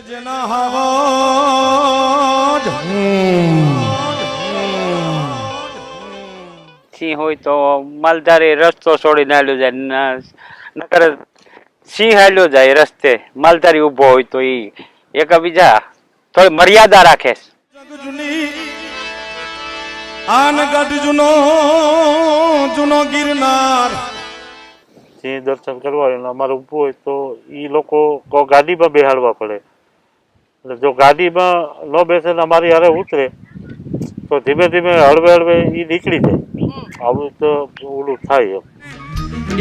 સિંહ હોય તો માલધારી રસ્તો છોડીને હાલ્યો જાય, નકર સિંહ હાલ્યો જાય રસ્તે, માલધારી ઉભો હોય તો ઈ એકબીજા થોડી મર્યાદા રાખે. જૂનો ગિરનાર સિંહ દર્શન કરવા હોય અમારે ઊભું હોય તો ઈ લોકો ગાડીમાં બેહાડવા પડે. એટલે જો ગાડીમાં ન બેસે ને અમારી હારે ઉતરે તો ધીમે ધીમે હળવે હળવે ઈ નીકળી જાય. આવું તો ઓલું થાય એમ.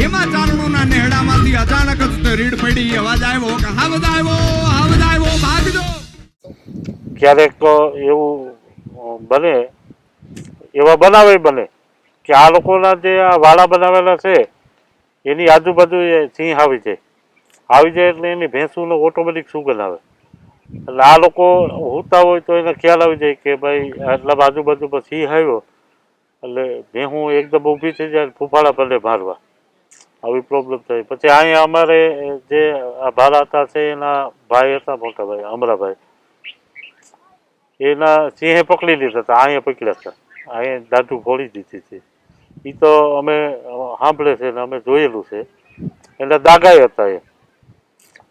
એમાં ચારણોના નેહડામાંથી અચાનક જ રીડ પડી, અવાજ આવ્યો કે હાવદ આવ્યો ભાગજો. ક્યારેક એવું બને, એવા બનાવે બને કે આ લોકોના જે આ વાડા બનાવેલા છે એની આજુબાજુ સિંહ આવી જાય એટલે એની ભેંસુનો ઓટોમેટિક સુગંધ આવે. એટલે આ લોકો હોતા હોય તો એને ખ્યાલ આવી જાય કે ભાઈ આટલા આજુબાજુમાં સિંહ આવ્યો, એટલે ભેહું એકદમ ઊભી થઈ જાય, ફૂફાડા પડે મારવા. આવી પ્રોબ્લેમ થાય. પછી અહીંયા અમારે જે ભાડા હતા છે એના ભાઈ હતા, મોટા ભાઈ અમરાભાઈ, એના સિંહે પકડી લીધા હતા, અહીંયા પકડ્યા હતા, અહીંયા દાઢું ફોડી દીધી હતી. એ તો અમે સાંભળે છે ને અમે જોયેલું છે. એટલે દાગાઈ હતા એ,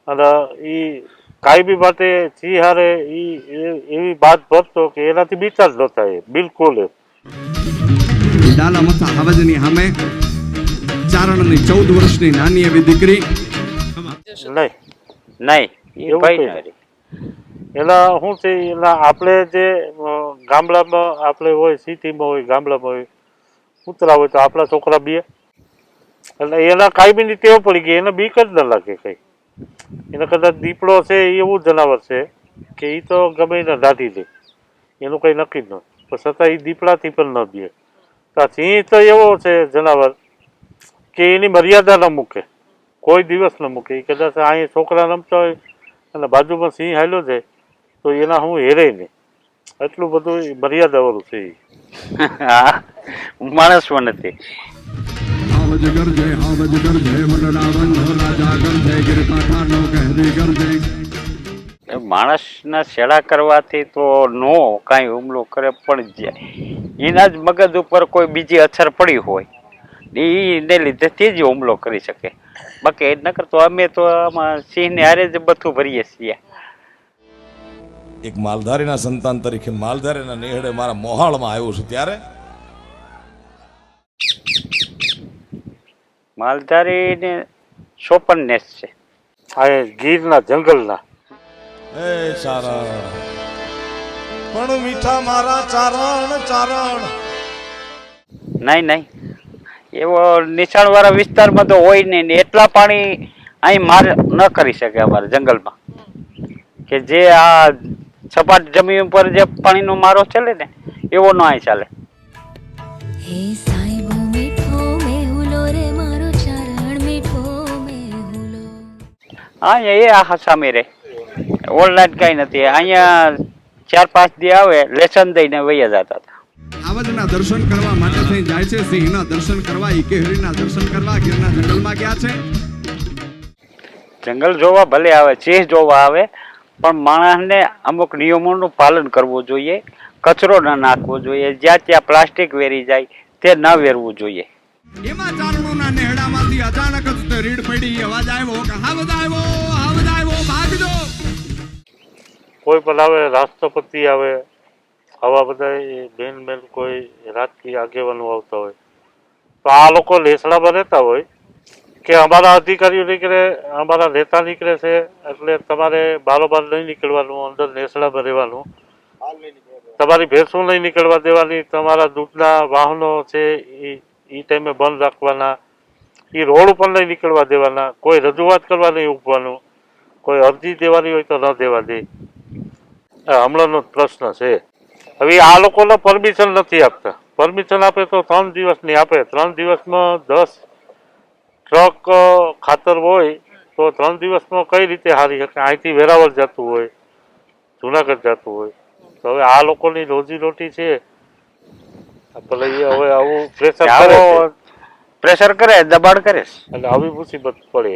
અને એ કાયમી માટે સિંહ હારે એવી વાત ભરતો કે એનાથી બીતા જ નહોતા એ બિલકુલ. ડાલા મથા હાવજની સામે ચારણની 14 વર્ષની નાની એવી દીકરી નહીં એના શું છે, એના આપણે જે ગામડામાં આપણે હોય, સિટીમાં હોય, ગામડામાં હોય, કૂતરા હોય તો આપણા છોકરા બે, એટલે એના કાયમીની ટેવ પડી ગઈ, એને બીક જ ન લાગે કઈ. એને કદાચ દીપડો છે એવું જનાવર છે કે એ તો ગમે એને દાઢી લે, એનું કઈ નક્કી જ ન, પણ છતાં એ દીપડાથી પણ ન બીએ. સિંહ તો એવો છે જનાવર કે એની મર્યાદા ન મૂકે, કોઈ દિવસ ન મૂકે. એ કદાચ અહીં છોકરા રમતા હોય અને બાજુમાં સિંહ હાલ્યો જાય તો એના હું હેરે નહીં, એટલું બધું મર્યાદા વાળું છે. માણસમાં નથી. માણસના છેડા કરવાથી તો નો કાંઈ હુમલો કરે, પણ જાય એના જ મગજ ઉપર કોઈ બીજી અસર પડી હોય એને લીધેથી જ હુમલો કરી શકે. બાકી એ નકર તો અમે તો આમાં સિંહને હારે જ બધું ભરીએ છીએ. એક માલધારીના સંતાન તરીકે માલધારીના નેહડે મારા મોહાળમાં આવ્યો છું ત્યારે માલધારીને 54 નેસ છે આ ગીરના જંગલના. એ ચારણ પણ મીઠા મારા ચારણ નહીં એવો નીચાણવાળા વિસ્તારમાં તો હોય નહીં ને એટલા પાણી અહીં માર ન કરી શકે અમારે જંગલમાં, કે જે આ સપાટ જમીન ઉપર જે પાણીનો મારો ચાલે ને એવો ન અહીં ચાલે. અહીંયા એ આખા સામે રહે, ઓનલાઈન કઈ નથી. અહીંયા 4-5 દી આવે, લેસન દઈને વૈયા જતા હતા. આવજના દર્શન કરવા માટે થઈ જાય છે, સિંહના દર્શન કરવા, ઈકેહરીના દર્શન કરવા ગીરના જંગલમાં ગયા છે. જંગલ જોવા ભલે આવે, સિંહ જોવા આવે, પણ માણસને અમુક નિયમોનું પાલન કરવું જોઈએ. કચરો ન નાખવો જોઈએ, જ્યાં ત્યાં પ્લાસ્ટિક વેરી જાય તે ન વેરવું જોઈએ. એમાં ચારણોના નેહડામાંથી અચાનક જ રીડ પડી, અવાજ આવ્યો કે હાવદ આવ્યો ભાગજો. કોઈ પણ આવે, રાષ્ટ્રપતિ આવે, આવા બધા બેન કોઈ રાજકીય આગેવાનો આવતા હોય તો આ લોકો લેસડામાં રહેતા હોય કે અમારા અધિકારીઓ નીકળે, અમારા નેતા નીકળે છે એટલે તમારે બારોબાર નહીં નીકળવાનું, અંદર લેસડામાં રહેવાનું, તમારી ભેંસો નહીં નીકળવા દેવાની, તમારા દૂધના વાહનો છે એ ટાઈમે બંધ રાખવાના, એ રોડ ઉપર નહીં નીકળવા દેવાના, કોઈ રજૂઆત કરવા નહીં ઉભવાનું, કોઈ અરજી દેવાની હોય તો ન દેવા દે. હમણાંનો પ્રશ્ન છે. હવે આ લોકોને પરમિશન નથી આપતા. પરમિશન આપે તો 3 દિવસની આપે. 3 દિવસમાં 10 ટ્રક ખાતર હોય તો 3 દિવસમાં કઈ રીતે હારી શકે? અહીંથી વેરાવળ જતું હોય, જુનાગઢ જતું હોય, તો હવે આ લોકોની રોજીરોટી છે. ભલે હવે આવું પ્રેશર કરે, દબાણ કરે એટલે આવી મુસીબત પડે.